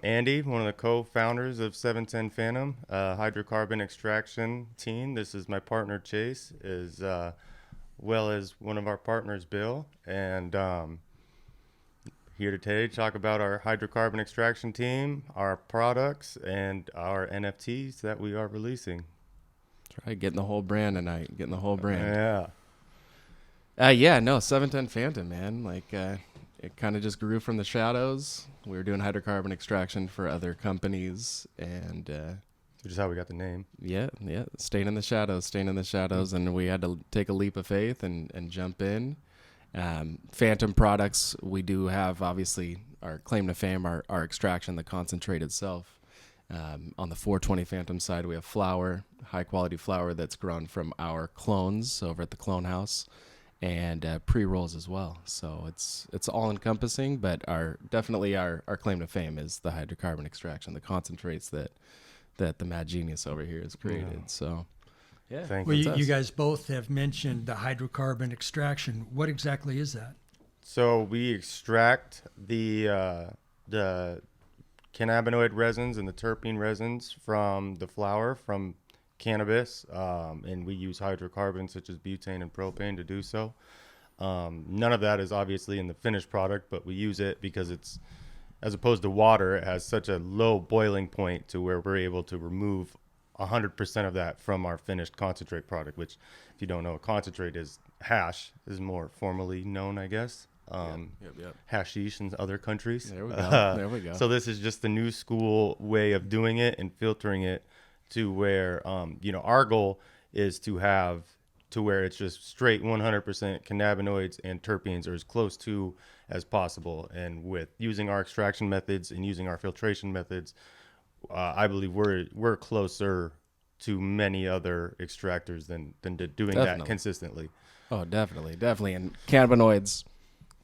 Andy, one of the co-founders of 710 Phantom, hydrocarbon extraction team. This is my partner Chase, as well as one of our partners Bill, and here today to talk about our hydrocarbon extraction team, our products, and our NFTs that we are releasing. That's right, getting the whole brand tonight. Getting the whole brand. Yeah. 710 Phantom, man. It kind of just grew from the shadows. We were doing hydrocarbon extraction for other companies, and Which is how we got the name. yeah, staying in the shadows, and we had to take a leap of faith and jump in. Phantom products, we do have obviously our claim to fame, our extraction, the concentrate itself. On the 420 Phantom side, we have flower, high quality flower that's grown from our clones over at the clone house, and pre-rolls as well. So it's all encompassing, but our claim to fame is the hydrocarbon extraction, the concentrates that the mad genius over here has created. Yeah. So yeah. Thank Well, you. you guys both have mentioned the hydrocarbon extraction. What exactly is that? So we extract the cannabinoid resins and the terpene resins from the flower, from cannabis, and we use hydrocarbons such as butane and propane to do so. None of that is obviously in the finished product, but we use it because it's, as opposed to water, it has such a low boiling point to where we're able to remove 100% of that from our finished concentrate product, which, if you don't know, a concentrate is hash, is more formally known, I guess. Yep. Hashish in other countries. There we go. There we go. So this is just the new school way of doing it and filtering it to where, our goal is to have to where it's just straight 100% cannabinoids and terpenes, or as close to as possible. And with using our extraction methods and using our filtration methods, I believe we're closer to many other extractors than doing that consistently. Oh, definitely. And cannabinoids,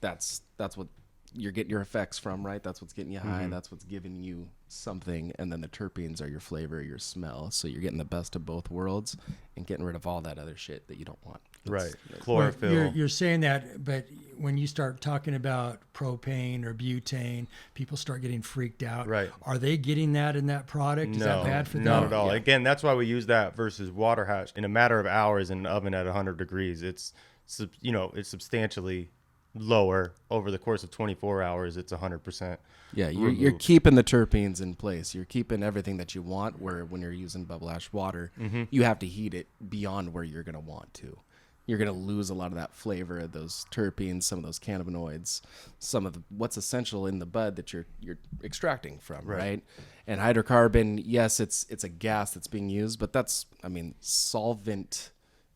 that's what you're getting your effects from, right? That's what's getting you high. Mm-hmm. That's what's giving you something. And then the terpenes are your flavor, your smell. So you're getting the best of both worlds and getting rid of all that other shit that you don't want. Right. Chlorophyll. Well, you're saying that, but when you start talking about propane or butane, people start getting freaked out. Right. Are they getting that in that product? Is that bad for them? Not at all. Yeah. Again, that's why we use that versus water hash. In a matter of hours in an oven at 100 degrees, it's substantially lower. Over the course of 24 hours, it's 100%. Yeah, you're keeping the terpenes in place. You're keeping everything that you want, where when you're using bubble ash water, you have to heat it beyond where you're going to want to. You're going to lose a lot of that flavor of those terpenes, some of those cannabinoids, some of what's essential in the bud that you're extracting from, right? And hydrocarbon, yes, it's a gas that's being used, but solvent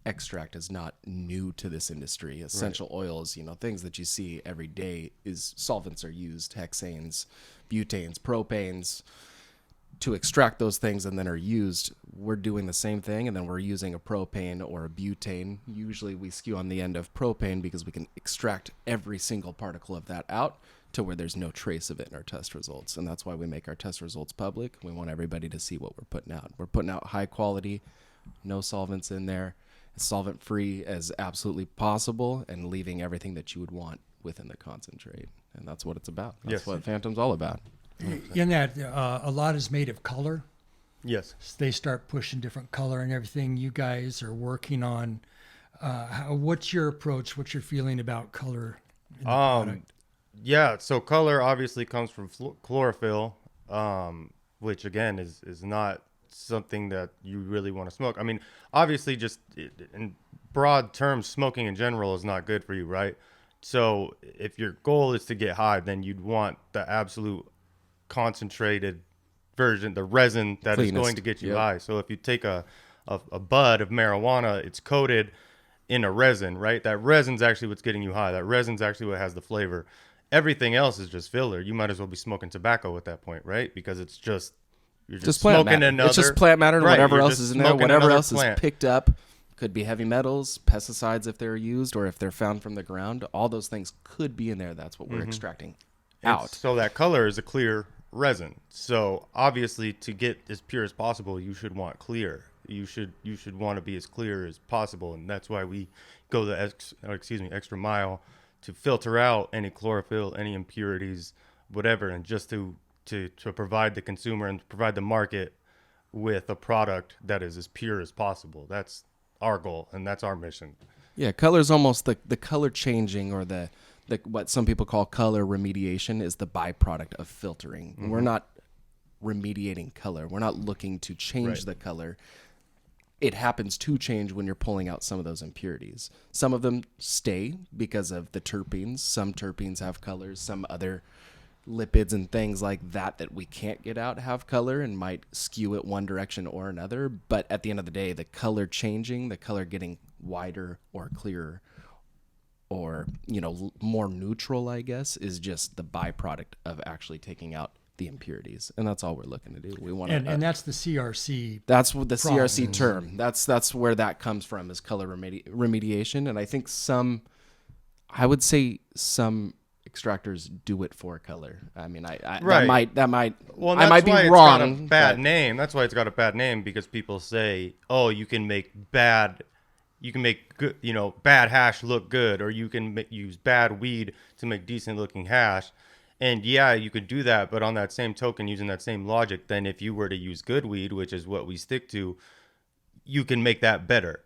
extract is not new to this industry. Essential oils, things that you see every day, is solvents are used, hexanes, butanes, propanes, to extract those things, and then are used. We're doing the same thing, and then we're using a propane or a butane. Usually we skew on the end of propane because we can extract every single particle of that out to where there's no trace of it in our test results. And that's why we make our test results public. We want everybody to see what we're putting out. We're putting out high quality, no solvents in there, as solvent free as absolutely possible, and leaving everything that you would want within the concentrate. And that's what it's about. That's what Phantom's all about. In that, a lot is made of color. Yes. They start pushing different color and everything. You guys are working on. What's your approach? What's your feeling about color in the product? Yeah. So color obviously comes from chlorophyll, which again is not something that you really want to smoke. I mean, obviously, just in broad terms, smoking in general is not good for you, right? So if your goal is to get high, then you'd want the absolute concentrated version, the resin that is going to get you high. So if you take a bud of marijuana, it's coated in a resin, right? That resin's actually what's getting you high. That resin's actually what has the flavor. Everything else is just filler. You might as well be smoking tobacco at that point, right? Because it's just, you're just plant smoking matter. another. It's just plant matter, and whatever else is in there, whatever else plant is picked up. Could be heavy metals, pesticides if they're used, or if they're found from the ground. All those things could be in there. That's what we're extracting out. So that color is a clear resin. So obviously, to get as pure as possible, you should want clear. You should want to be as clear as possible, and that's why we go the extra mile to filter out any chlorophyll, any impurities, whatever, and just to to provide the consumer and provide the market with a product that is as pure as possible. That's our goal and that's our mission. Yeah, color is almost the color changing, or the what some people call color remediation is the byproduct of filtering. We're not remediating color. We're not looking to change Right. the color. It happens to change when you're pulling out some of those impurities. Some of them stay because of the terpenes. Some terpenes have colors. Some other lipids and things like that we can't get out have color and might skew it one direction or another. But at the end of the day, the color changing, the color getting wider or clearer, or more neutral, I guess, is just the byproduct of actually taking out the impurities, and that's all we're looking to do. We want to, and that's the CRC. that's what the CRC process. term. That's where that comes from, is color remediation. And I think I would say some extractors do it for color. I mean, I Right. that might Well, I might be it's wrong. got a bad but- name. That's why it's got a bad name, because people say, "Oh, you can make good, bad hash look good, or you can use bad weed to make decent looking hash." And yeah, you could do that, but on that same token, using that same logic, then if you were to use good weed, which is what we stick to, you can make that better.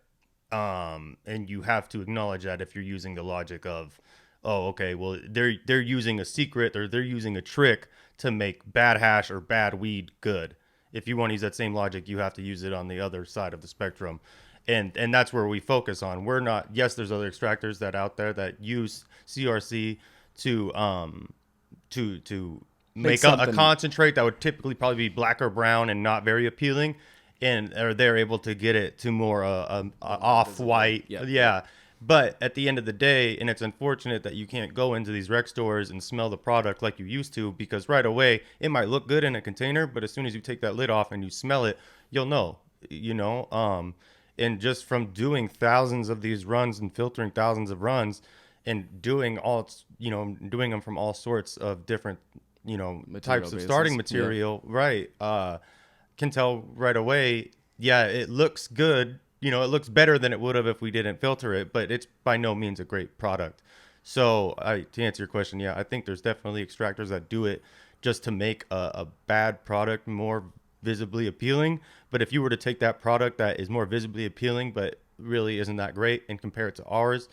And you have to acknowledge that if you're using the logic of, oh, okay, well, they're using a secret, or they're using a trick to make bad hash or bad weed good. If you want to use that same logic, you have to use it on the other side of the spectrum. And that's where we focus on. We're not, yes, there's other extractors that out there that use CRC to make a concentrate that would typically probably be black or brown and not very appealing, and or they're able to get it to more off-white. Yep. Yeah. But at the end of the day, and it's unfortunate that you can't go into these rec stores and smell the product like you used to, because right away it might look good in a container, but as soon as you take that lid off and you smell it, you'll know, and just from doing thousands of these runs and filtering thousands of runs and doing doing them from all sorts of different, types of bases. starting material, right, can tell right away, yeah, it looks good. It looks better than it would have if we didn't filter it, but it's by no means a great product. So to answer your question, yeah, I think there's definitely extractors that do it just to make a bad product more visibly appealing. But if you were to take that product that is more visibly appealing but really isn't that great and compare it to ours,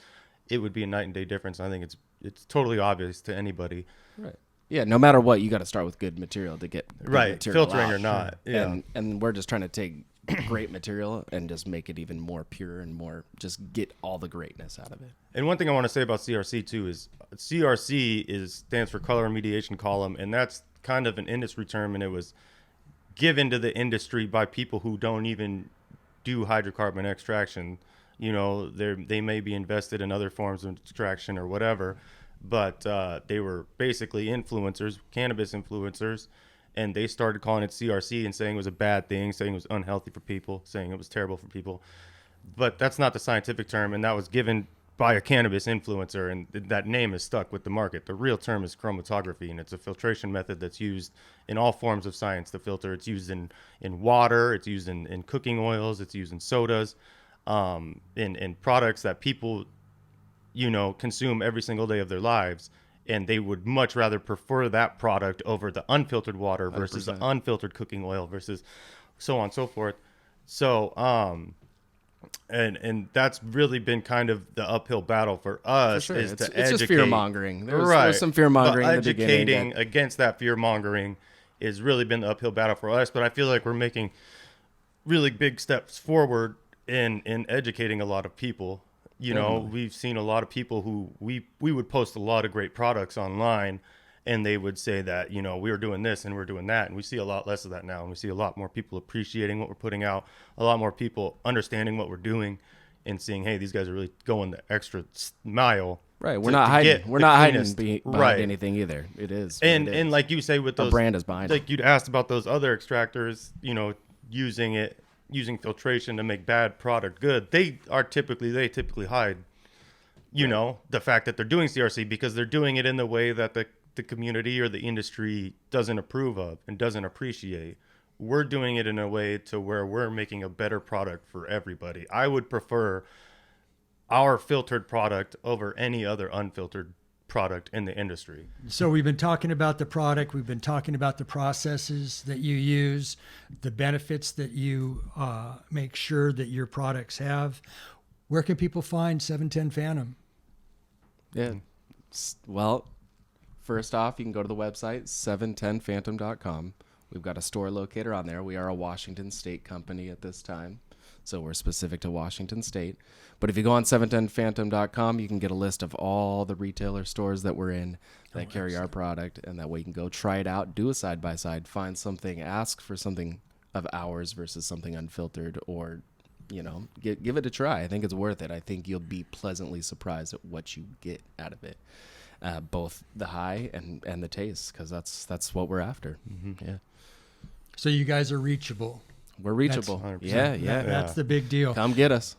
it would be a night and day difference. I think it's totally obvious to anybody. Right. Yeah, no matter what, you got to start with good material to get good Right, material filtering out. or not. Yeah. And we're just trying to take great material and just make it even more pure and more, just get all the greatness out of it. And one thing I want to say about CRC too is CRC stands for color remediation column, and that's kind of an industry term, and it was given to the industry by people who don't even do hydrocarbon extraction. They may be invested in other forms of extraction or whatever, but they were basically influencers, cannabis influencers, and they started calling it CRC and saying it was a bad thing, saying it was unhealthy for people, saying it was terrible for people. But that's not the scientific term, and that was given by a cannabis influencer, and that name is stuck with the market. The real term is chromatography, and it's a filtration method that's used in all forms of science to filter. It's used in water, it's used in cooking oils, it's used in sodas, in products that people consume every single day of their lives, and they would much rather prefer that product over the unfiltered water versus 100%. the unfiltered cooking oil versus so on and so forth. So and that's really been kind of the uphill battle for us, For sure. is It's to educate. just fear mongering. Right. There's some fear mongering But in the beginning. educating against that fear mongering has really been the uphill battle for us, but I feel like we're making really big steps forward in educating a lot of people. We've seen a lot of people who we would post a lot of great products online, and they would say that, we're doing this and we're doing that. And we see a lot less of that now. And we see a lot more people appreciating what we're putting out, a lot more people understanding what we're doing and seeing, hey, these guys are really going the extra mile. Right. We're not hiding. We're not hiding behind Right. anything either. It is. And like you say with Our those, brand is behind it. like you'd asked about those other extractors, using filtration to make bad product good. They typically hide, the fact that they're doing CRC, because they're doing it in the way that the community or the industry doesn't approve of and doesn't appreciate. We're doing it in a way to where we're making a better product for everybody. I would prefer our filtered product over any other unfiltered product in the industry. So we've been talking about the product. We've been talking about the processes that you use, the benefits that you make sure that your products have. Where can people find 710 Phantom? Yeah. Well, first off, you can go to the website, 710phantom.com. We've got a store locator on there. We are a Washington State company at this time, so we're specific to Washington State. But if you go on 710phantom.com, you can get a list of all the retailer stores that we're in that carry our product, and that way you can go try it out, do a side-by-side, find something, ask for something of ours versus something unfiltered, or, you know, give it a try. I think it's worth it. I think you'll be pleasantly surprised at what you get out of it, both the high and the taste, because that's what we're after. Mm-hmm. Yeah. So you guys are reachable. We're reachable. That's 100%. Yeah. That's the big deal. Come get us.